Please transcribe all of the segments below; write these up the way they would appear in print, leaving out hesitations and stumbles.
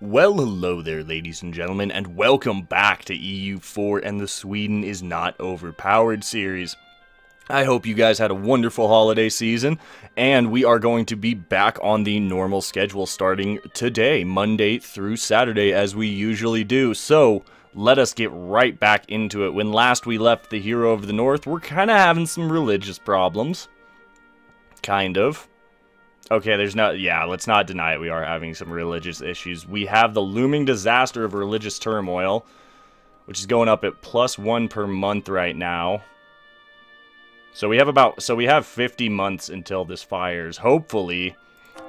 Well, hello there, ladies and gentlemen, and welcome back to EU4 and the Sweden is Not Overpowered series. I hope you guys had a wonderful holiday season, and we are going to be back on the normal schedule starting today, Monday through Saturday, as we usually do. So, let us get right back into it. When last we left the Hero of the North, we're kind of having some religious problems. Kind of. Okay, let's not deny it, we are having some religious issues. We have the looming disaster of religious turmoil, which is going up at +1 per month right now. So we have 50 months until this fires. Hopefully,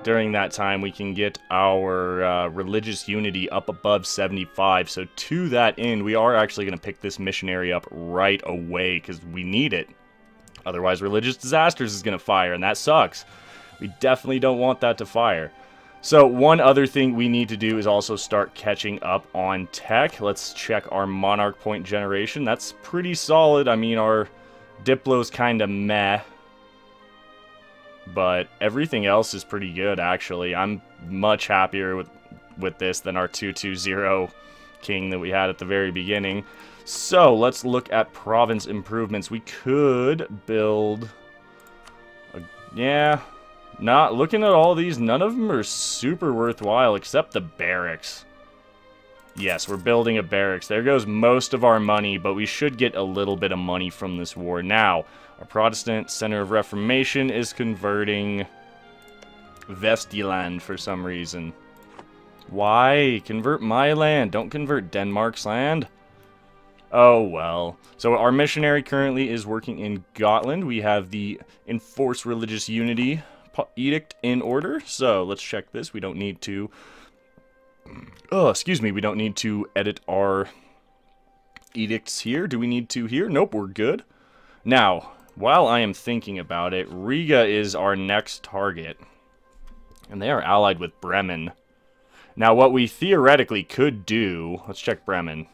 during that time, we can get our religious unity up above 75. So to that end, we are actually going to pick this missionary up right away, because we need it. Otherwise, religious disasters is going to fire, and that sucks. We definitely don't want that to fire. So one other thing we need to do is also start catching up on tech. Let's check our monarch point generation. That's pretty solid. I mean, our Diplo's kind of meh. But everything else is pretty good, actually. I'm much happier with this than our 220 king that we had at the very beginning. So let's look at province improvements. We could build... Not looking at all these, none of them are super worthwhile except the barracks. Yes, we're building a barracks. There goes most of our money, but we should get a little bit of money from this war. Now, our Protestant Center of Reformation is converting Vestland for some reason. Why? Convert my land. Don't convert Denmark's land. Oh, well. So our missionary currently is working in Gotland. We have the Enforce Religious Unity edict in order, so let's check this. We don't need to we don't need to edit our edicts here. Do we need to here? Nope, we're good. Now, while I am thinking about it, Riga is our next target, and they are allied with Bremen. Now, what we theoretically could do, let's check Bremen.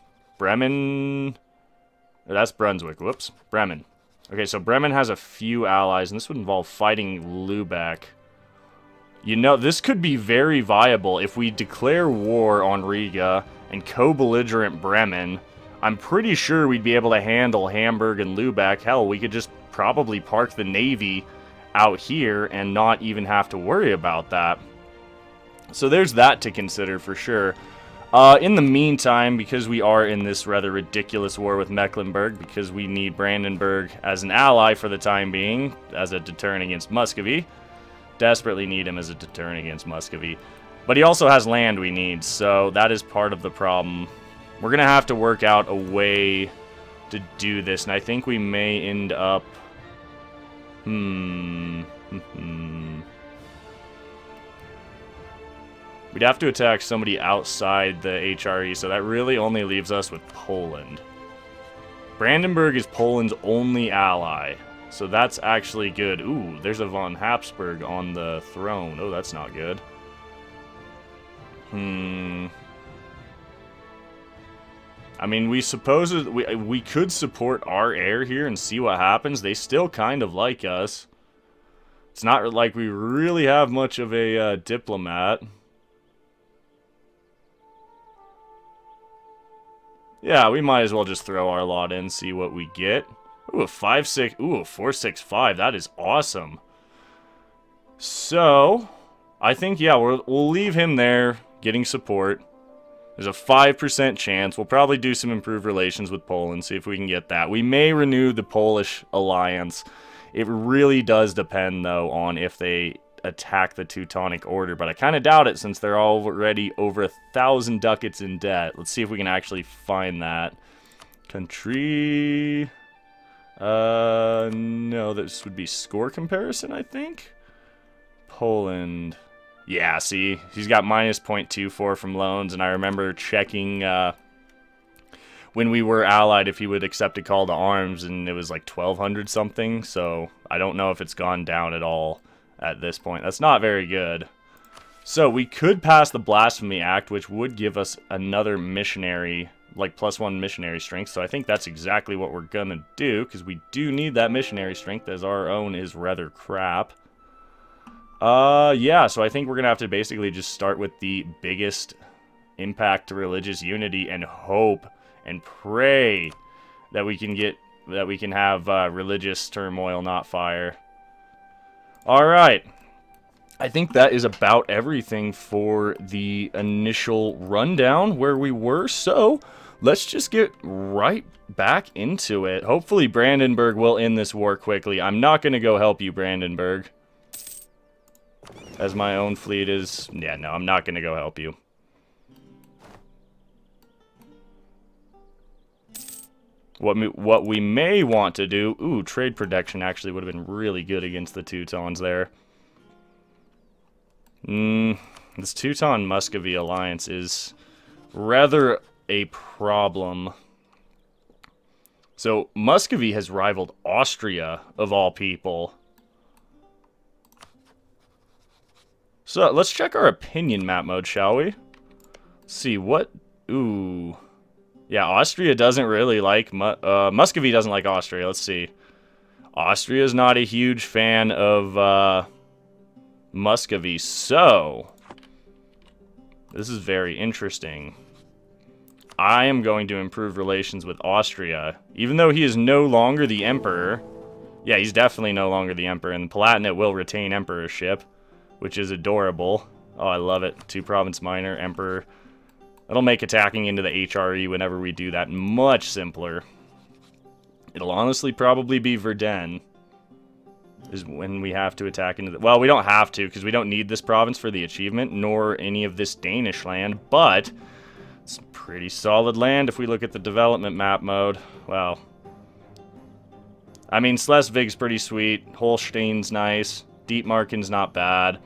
That's Brunswick. Whoops, Bremen. Okay, so Bremen has a few allies, and this would involve fighting Lübeck. You know, this could be very viable if we declare war on Riga and co-belligerent Bremen. I'm pretty sure we'd be able to handle Hamburg and Lübeck. Hell, we could just probably park the navy out here and not even have to worry about that. So there's that to consider for sure. In the meantime, because we are in this rather ridiculous war with Mecklenburg, because we need Brandenburg as an ally for the time being, as a deterrent against Muscovy. Desperately need him as a deterrent against Muscovy. But he also has land we need, so that is part of the problem. We're going to have to work out a way to do this, and I think we may end up... We'd have to attack somebody outside the HRE, so that really only leaves us with Poland. Brandenburg is Poland's only ally, so that's actually good. Ooh, there's a von Habsburg on the throne. Oh, that's not good. I mean, we could support our heir here and see what happens. They still kind of like us. It's not like we really have much of a diplomat. Yeah, we might as well just throw our lot in, see what we get. Ooh, a 5-6, ooh, a 4-6-5, that is awesome. So, I think, yeah, we'll leave him there, getting support. There's a 5% chance. We'll probably do some improved relations with Poland, see if we can get that. We may renew the Polish alliance. It really does depend, though, on if they attack the Teutonic Order, but I kind of doubt it since they're already over 1,000 ducats in debt. Let's see if we can actually find that. Country... no, this would be score comparison, I think? Poland... Yeah, see? He's got minus 0.24 from loans, and I remember checking, when we were allied if he would accept a call to arms, and it was like 1,200 something, so I don't know if it's gone down at all at this point. That's not very good. So we could pass the Blasphemy Act, which would give us another missionary, like +1 missionary strength. So I think that's exactly what we're gonna do, because we do need that missionary strength, as our own is rather crap. Yeah, so I think we're gonna have to basically just start with the biggest impact religious unity and hope and pray that we can have religious turmoil, not fire. All right. I think that is about everything for the initial rundown where we were, so let's just get right back into it. Hopefully Brandenburg will end this war quickly. I'm not going to go help you, Brandenburg. As my own fleet is... Yeah, no, I'm not going to go help you. What we may want to do... Ooh, trade protection actually would have been really good against the Teutons there. This Teuton-Muscovy alliance is rather a problem. So, Muscovy has rivaled Austria, of all people. So, let's check our opinion map mode, shall we? Let's see, what... Ooh. Yeah, Austria doesn't really like... Muscovy doesn't like Austria, let's see. Austria's not a huge fan of, Muscovy, so... This is very interesting. I am going to improve relations with Austria, even though he is no longer the emperor. Yeah, he's definitely no longer the emperor, and the Palatinate will retain emperorship, which is adorable. Oh, I love it. 2-province minor, emperor. That'll make attacking into the HRE whenever we do that much simpler. It'll honestly probably be Verdun, is when we have to attack into the... Well, we don't have to, because we don't need this province for the achievement, nor any of this Danish land, but it's pretty solid land if we look at the development map mode. Well, I mean, Schleswig's pretty sweet, Holstein's nice, Dietmarken's not bad,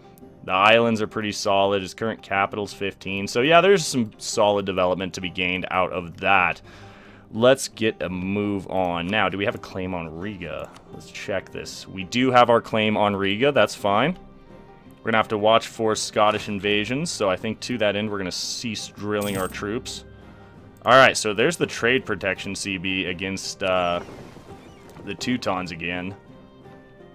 the islands are pretty solid, his current capital's 15, so yeah, there's some solid development to be gained out of that. Let's get a move on. Now, do we have a claim on Riga? Let's check this. We do have our claim on Riga. That's fine. We're going to have to watch for Scottish invasions. So I think to that end, we're going to cease drilling our troops. All right, so there's the trade protection CB against the Teutons again.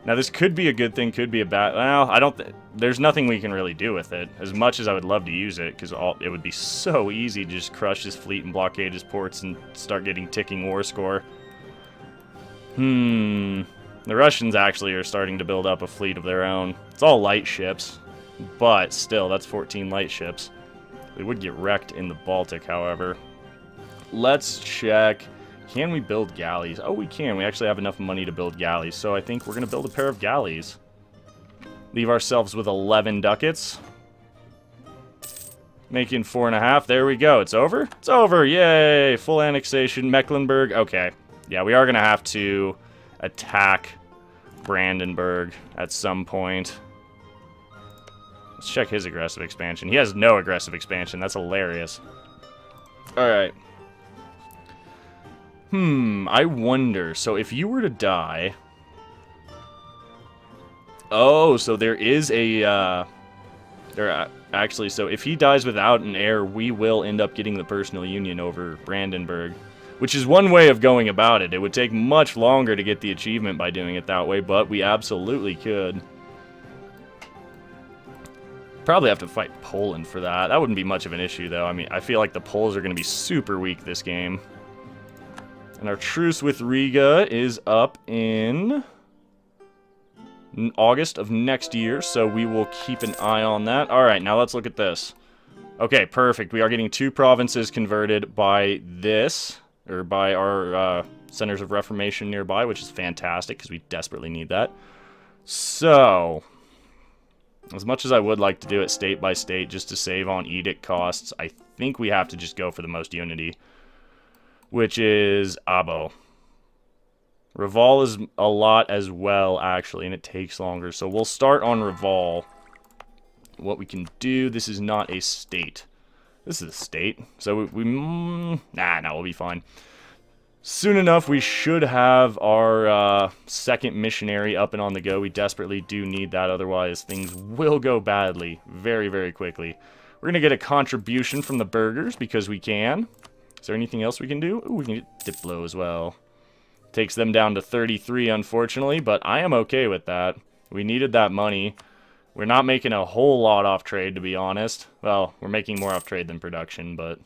Now, this could be a good thing, could be a bad... Well, I don't... There's nothing we can really do with it, as much as I would love to use it, because it would be so easy to just crush his fleet and blockade his ports and start getting ticking war score. The Russians actually are starting to build up a fleet of their own. It's all light ships, but still, that's 14 light ships. They would get wrecked in the Baltic, however. Let's check... Can we build galleys? Oh, we can. We actually have enough money to build galleys, so I think we're going to build a pair of galleys. Leave ourselves with 11 ducats. Making 4.5. There we go. It's over? It's over. Yay! Full annexation. Mecklenburg. Okay. Yeah, we are going to have to attack Brandenburg at some point. Let's check his aggressive expansion. He has no aggressive expansion. That's hilarious. Alright. I wonder. So if you were to die... Oh, so there is a... Actually, so if he dies without an heir, we will end up getting the personal union over Brandenburg. Which is one way of going about it. It would take much longer to get the achievement by doing it that way, but we absolutely could. Probably have to fight Poland for that. That wouldn't be much of an issue, though. I mean, I feel like the Poles are going to be super weak this game. And our truce with Riga is up in August of next year, so we will keep an eye on that. Alright, now let's look at this. Okay, perfect. We are getting 2 provinces converted by this, or by our centers of reformation nearby, which is fantastic, because we desperately need that. So, as much as I would like to do it state by state just to save on edict costs, I think we have to just go for the most unity, which is Abo. Reval is a lot as well, actually, and it takes longer. So we'll start on Reval. What we can do, this is not a state. This is a state. So no, we'll be fine. Soon enough, we should have our second missionary up and on the go. We desperately do need that, otherwise things will go badly very, very quickly. We're going to get a contribution from the burghers because we can. Is there anything else we can do? Ooh, we can get Diplo as well. Takes them down to 33, unfortunately, but I am okay with that. We needed that money. We're not making a whole lot off trade, to be honest. Well, we're making more off trade than production, but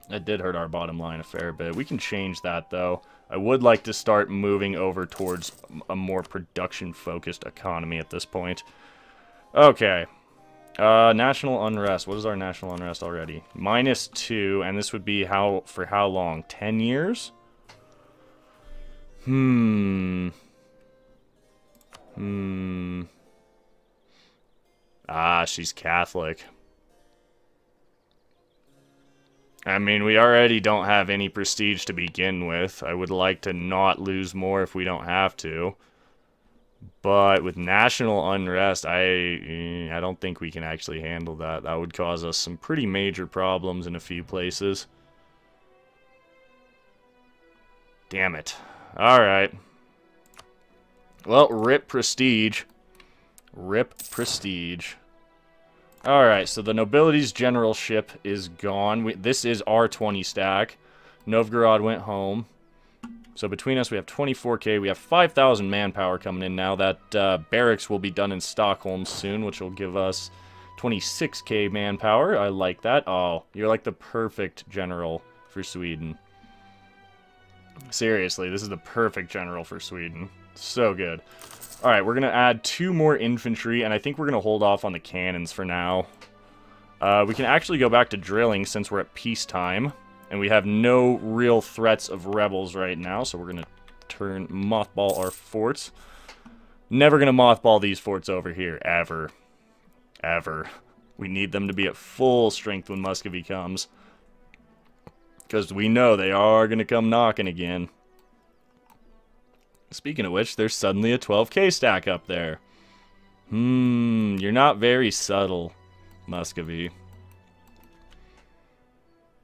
that did hurt our bottom line a fair bit. We can change that, though. I would like to start moving over towards a more production-focused economy at this point. Okay. National unrest. What is our national unrest already? -2, and this would be for how long? 10 years? Ah, she's Catholic. I mean, we already don't have any prestige to begin with. I would like to not lose more if we don't have to. But with national unrest, I don't think we can actually handle that. That would cause us some pretty major problems in a few places. Damn it. Alright. Well, rip prestige. Rip prestige. Alright, so the nobility's generalship is gone. This is our 20 stack. Novgorod went home. So between us, we have 24k. We have 5,000 manpower coming in now. That barracks will be done in Stockholm soon, which will give us 26k manpower. I like that. Oh, you're like the perfect general for Sweden. Seriously, this is the perfect general for Sweden. So good. Alright, we're going to add 2 more infantry, and I think we're going to hold off on the cannons for now. We can actually go back to drilling since we're at peacetime, and we have no real threats of rebels right now, so we're going to mothball our forts. Never going to mothball these forts over here, ever. Ever. We need them to be at full strength when Muscovy comes, because we know they are going to come knocking again. Speaking of which, there's suddenly a 12k stack up there. You're not very subtle, Muscovy.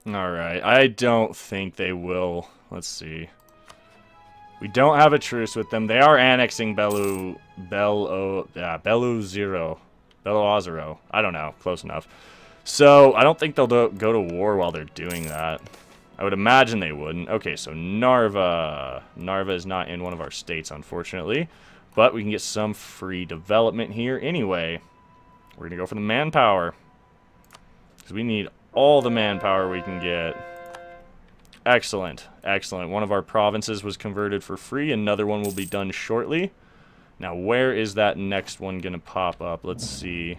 Alright, I don't think they will. Let's see. We don't have a truce with them. They are annexing Beloozero. I don't know. Close enough. So, I don't think they'll go to war while they're doing that. I would imagine they wouldn't. Okay, so Narva. Narva is not in one of our states, unfortunately. But we can get some free development here. Anyway, we're going to go for the manpower. Because we need all the manpower we can get. Excellent. Excellent. One of our provinces was converted for free. Another one will be done shortly. Now, where is that next one going to pop up? Let's see.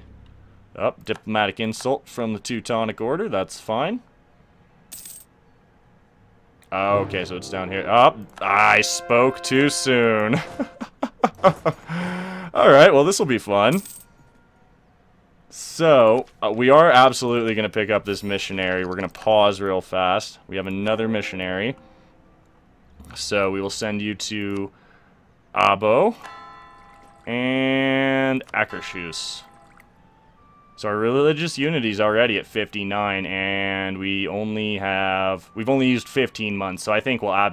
Oh, diplomatic insult from the Teutonic Order. That's fine. Okay, so it's down here. Oh, I spoke too soon. Alright, well, this will be fun. So, we are absolutely going to pick up this missionary. We're going to pause real fast. We have another missionary. So, we will send you to Abo and Akershus. So our religious unity is already at 59, and we've only used 15 months, so I think we'll I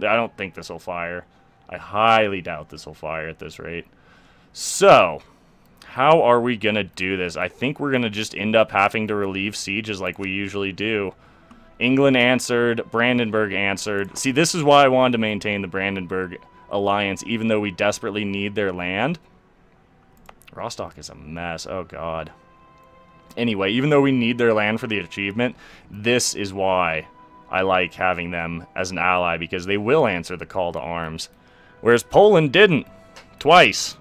don't think this will fire. I highly doubt this will fire at this rate. So, how are we going to do this? I think we're going to just end up having to relieve sieges like we usually do. England answered, Brandenburg answered. See, this is why I wanted to maintain the Brandenburg alliance, even though we desperately need their land. Rostock is a mess. Oh, God. Anyway, even though we need their land for the achievement, this is why I like having them as an ally, because they will answer the call to arms. Whereas Poland didn't. Twice.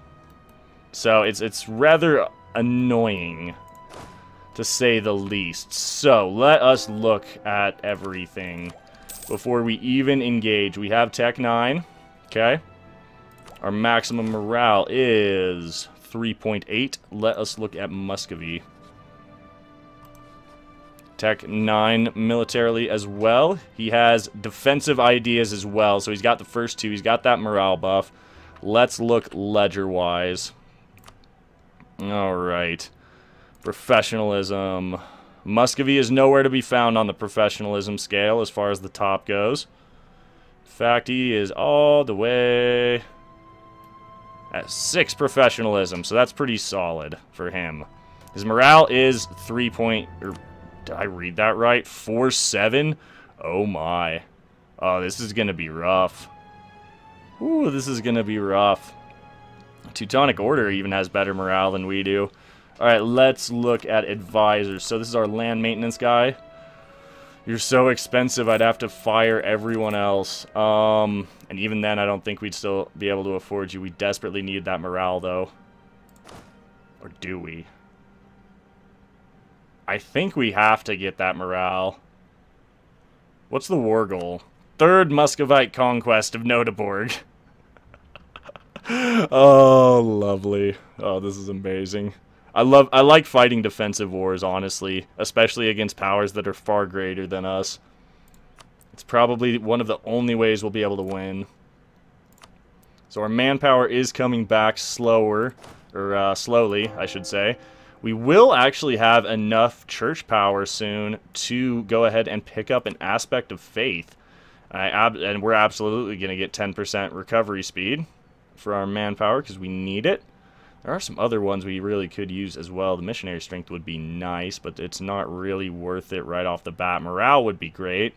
So it's rather annoying, to say the least. So, let us look at everything before we even engage. We have Tech 9, okay? Our maximum morale is 3.8. Let us look at Muscovy. Tech 9 militarily as well. He has defensive ideas as well, so he's got the first 2. He's got that morale buff. Let's look ledger-wise. Alright. Professionalism. Muscovy is nowhere to be found on the professionalism scale as far as the top goes. In fact, he is all the way at 6 professionalism, so that's pretty solid for him. His morale is 3 point... Did I read that right? 4-7? Oh my. Oh, this is going to be rough. Ooh, this is going to be rough. Teutonic Order even has better morale than we do. Alright, let's look at advisors. So this is our land maintenance guy. You're so expensive, I'd have to fire everyone else. And even then, I don't think we'd still be able to afford you. We desperately need that morale, though. Or do we? I think we have to get that morale. What's the war goal? Third Muscovite conquest of Notaborg. Oh, lovely. Oh, this is amazing. I like fighting defensive wars, honestly, especially against powers that are far greater than us. It's probably one of the only ways we'll be able to win. So our manpower is coming back slower, or slowly, I should say. We will actually have enough church power soon to go ahead and pick up an aspect of faith. And we're absolutely going to get 10% recovery speed for our manpower because we need it. There are some other ones we really could use as well. The missionary strength would be nice, but it's not really worth it right off the bat. Morale would be great.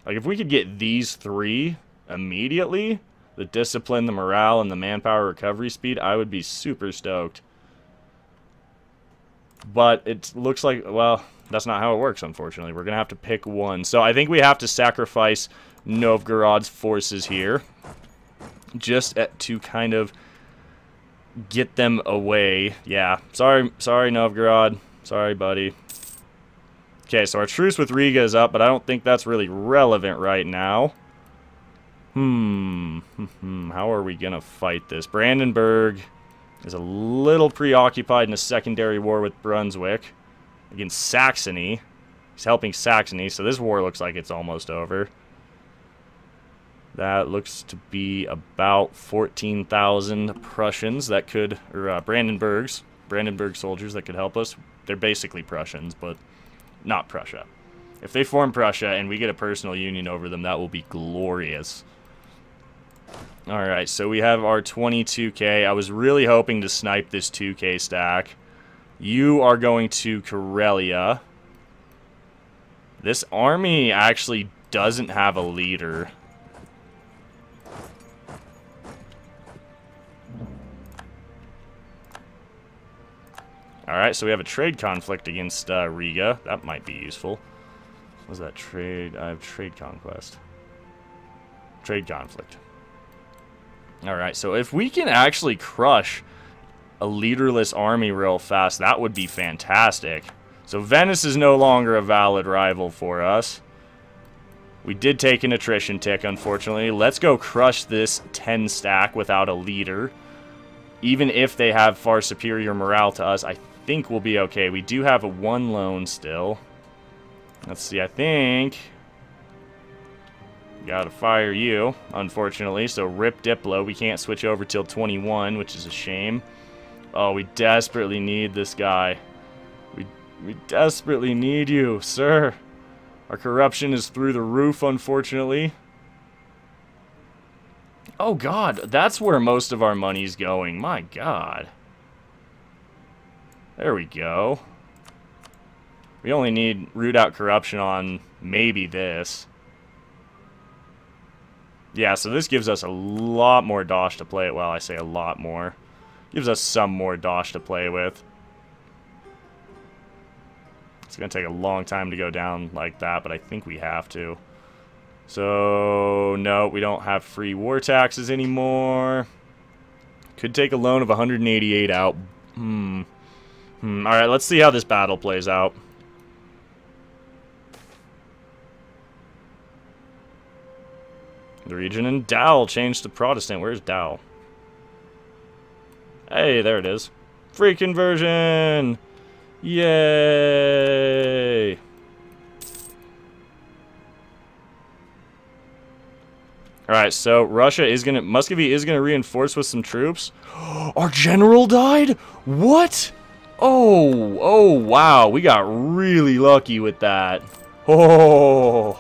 Like, if we could get these three immediately, the discipline, the morale, and the manpower recovery speed, I would be super stoked. But it looks like, well, that's not how it works, unfortunately. We're going to have to pick one. So I think we have to sacrifice Novgorod's forces here. Just to kind of get them away. Yeah, sorry Novgorod. Sorry, buddy. Okay, so our truce with Riga is up, but I don't think that's really relevant right now. How are we going to fight this? Brandenburg is a little preoccupied in a secondary war with Brunswick against Saxony. He's helping Saxony, so this war looks like it's almost over. That looks to be about 14,000 Prussians that could, or Brandenburg soldiers that could help us. They're basically Prussians, but not Prussia. If they form Prussia and we get a personal union over them, that will be glorious. Alright, so we have our 22k. I was really hoping to snipe this 2k stack. You are going to Karelia. This army actually doesn't have a leader. Alright, so we have a trade conflict against Riga. That might be useful. What was that trade? I have trade conquest. Trade conflict. Alright, so if we can actually crush a leaderless army real fast, that would be fantastic. So Venice is no longer a valid rival for us. We did take an attrition tick, unfortunately. Let's go crush this 10 stack without a leader. Even if they have far superior morale to us, I think we'll be okay. We do have a 1 loan still. Let's see, I think... Gotta fire you, unfortunately. So rip Diplo. We can't switch over till 21, which is a shame. Oh, we desperately need this guy. We desperately need you, sir. Our corruption is through the roof, unfortunately. Oh, God. That's where most of our money's going. My God. There we go. We only need root out corruption on maybe this. Yeah, so this gives us a lot more dosh to play. Well, I say a lot more. Gives us some more dosh to play with. It's going to take a long time to go down like that, but I think we have to. So, no, we don't have free war taxes anymore. Could take a loan of 188 out. Alright, let's see how this battle plays out. The region in Dow changed to Protestant. Where's Dow? Hey, there it is. Free conversion! Yay! Alright, so Russia is gonna... Muscovy is gonna reinforce with some troops. Our general died? What? Oh, wow. We got really lucky with that. Oh,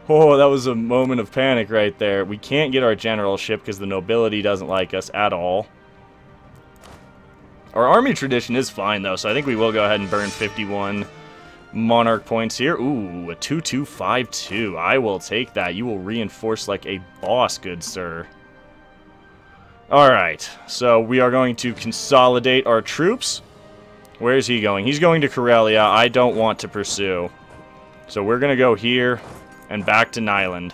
that was a moment of panic right there. We can't get our generalship because the nobility doesn't like us at all. Our army tradition is fine, though, so I think we will go ahead and burn 51 monarch points here. Ooh, a 2252. I will take that. You will reinforce like a boss, good sir. Alright, so we are going to consolidate our troops. Where is he going? He's going to Karelia. I don't want to pursue. So we're going to go here and back to Nyland.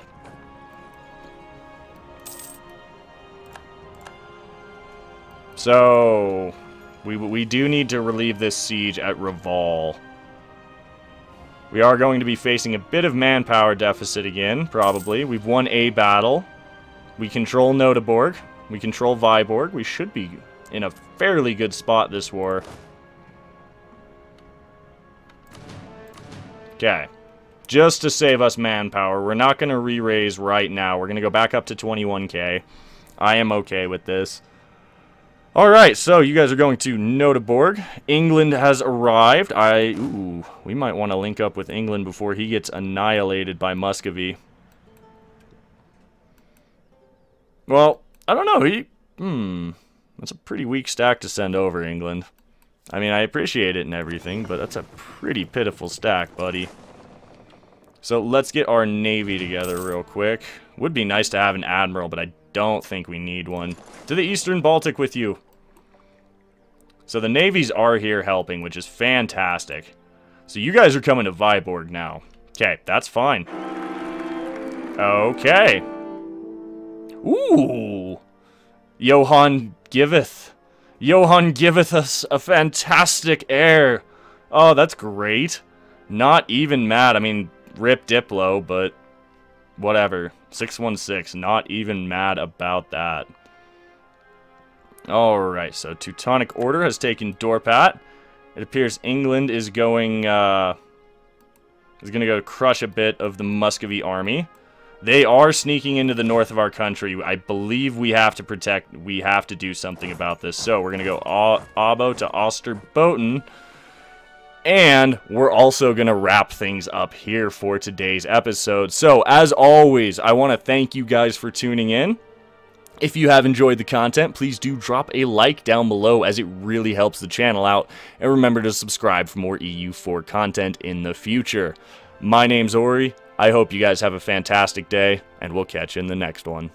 So, we do need to relieve this siege at Reval. We are going to be facing a bit of manpower deficit again, probably. We've won a battle. We control Notaborg. We control Viborg. We should be in a fairly good spot this war. Okay. Just to save us manpower, we're not going to re-raise right now. We're going to go back up to 21k. I am okay with this. Alright, so you guys are going to Notaborg. England has arrived. Ooh, we might want to link up with England before he gets annihilated by Muscovy. Well, I don't know. That's a pretty weak stack to send over, England. I mean, I appreciate it and everything, but that's a pretty pitiful stack, buddy. So let's get our navy together real quick. Would be nice to have an admiral, but I don't think we need one. To the Eastern Baltic with you. So the navies are here helping, which is fantastic. So you guys are coming to Viborg now. Okay, that's fine. Okay. Ooh. Johann giveth us a fantastic heir. Oh, that's great. Not even mad. I mean, rip Diplo, but whatever. 616, not even mad about that. Alright, so Teutonic Order has taken Dorpat. It appears England is going to go crush a bit of the Muscovy army. They are sneaking into the north of our country. I believe we have to protect, we have to do something about this. So we're going to go Abo to Osterboten. And we're also going to wrap things up here for today's episode. So, as always, I want to thank you guys for tuning in. If you have enjoyed the content, please do drop a like down below as it really helps the channel out. And remember to subscribe for more EU4 content in the future. My name's Ori. I hope you guys have a fantastic day, and we'll catch you in the next one.